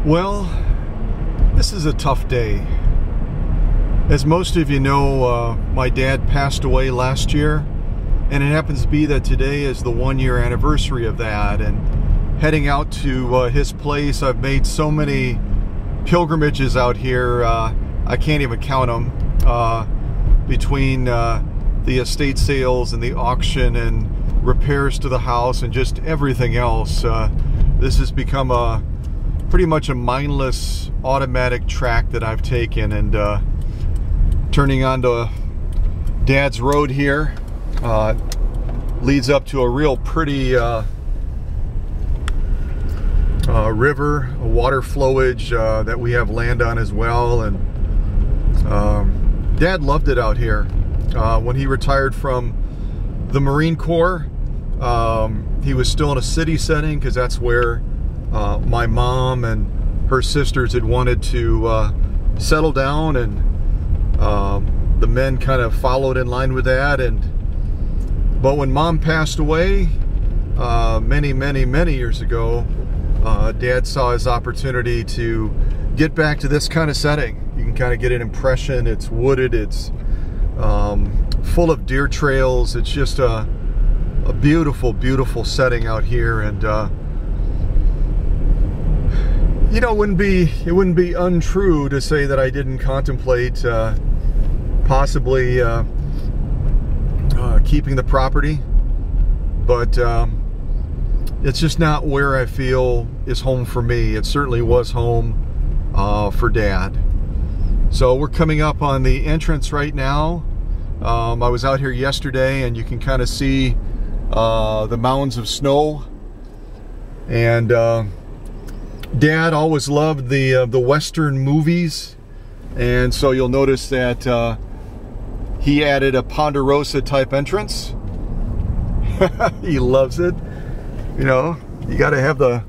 Well, this is a tough day. As most of you know, my dad passed away last year, and it happens to be that today is the 1-year anniversary of that. And heading out to his place, I've made so many pilgrimages out here, I can't even count them, between the estate sales and the auction and repairs to the house and just everything else. This has become pretty much a mindless automatic track that I've taken, and turning onto Dad's road here leads up to a real pretty river, a water flowage that we have land on as well. And Dad loved it out here. When he retired from the Marine Corps, he was still in a city setting because that's where my mom and her sisters had wanted to settle down, and the men kind of followed in line with that. But when Mom passed away many years ago, Dad saw his opportunity to get back to this kind of setting. You can kind of get an impression. It's wooded, it's full of deer trails. It's just a beautiful setting out here. And you know, it wouldn't be untrue to say that I didn't contemplate possibly keeping the property, but it's just not where I feel is home for me. It certainly was home for Dad. So we're coming up on the entrance right now. I was out here yesterday, and you can kind of see the mounds of snow. And Dad always loved the Western movies, and so you'll notice that he added a Ponderosa type entrance. He loves it. You know, you got to have the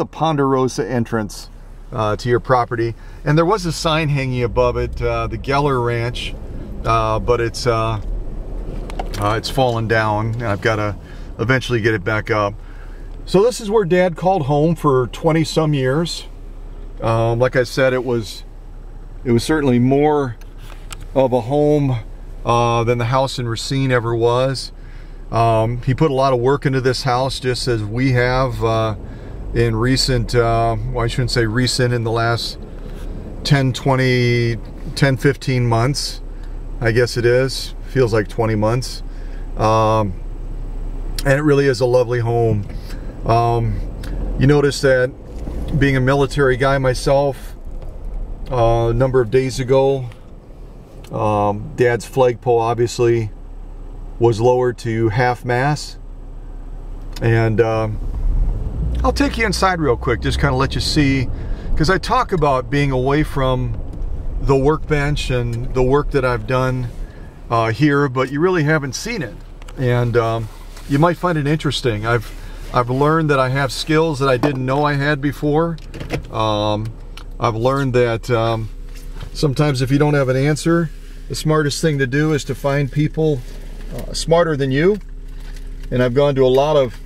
Ponderosa entrance to your property. And there was a sign hanging above it, the Geller Ranch, but it's fallen down, and I've got to eventually get it back up. So this is where Dad called home for 20 some years. Like I said, it was certainly more of a home than the house in Racine ever was. He put a lot of work into this house, just as we have in recent, well, I shouldn't say recent, in the last 10, 15 months. I guess it is. Feels like 20 months. And it really is a lovely home. You notice that, being a military guy myself, a number of days ago, Dad's flagpole obviously was lowered to half-mast. And I'll take you inside real quick, just kind of let you see, because I talk about being away from the workbench and the work that I've done here, but you really haven't seen it. And you might find it interesting. I've learned that I have skills that I didn't know I had before. I've learned that sometimes if you don't have an answer, the smartest thing to do is to find people smarter than you. And I've gone to a lot of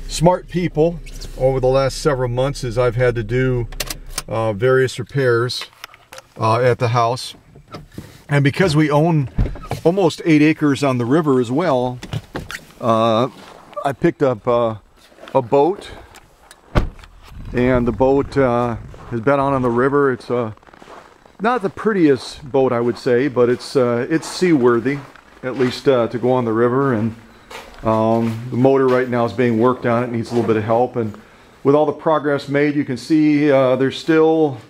smart people over the last several months as I've had to do various repairs at the house. And because we own almost 8 acres on the river as well, I picked up a boat, and the boat has been on the river. It's not the prettiest boat, I would say, but it's seaworthy, at least to go on the river. And the motor right now is being worked on. It needs a little bit of help, and with all the progress made, you can see there's still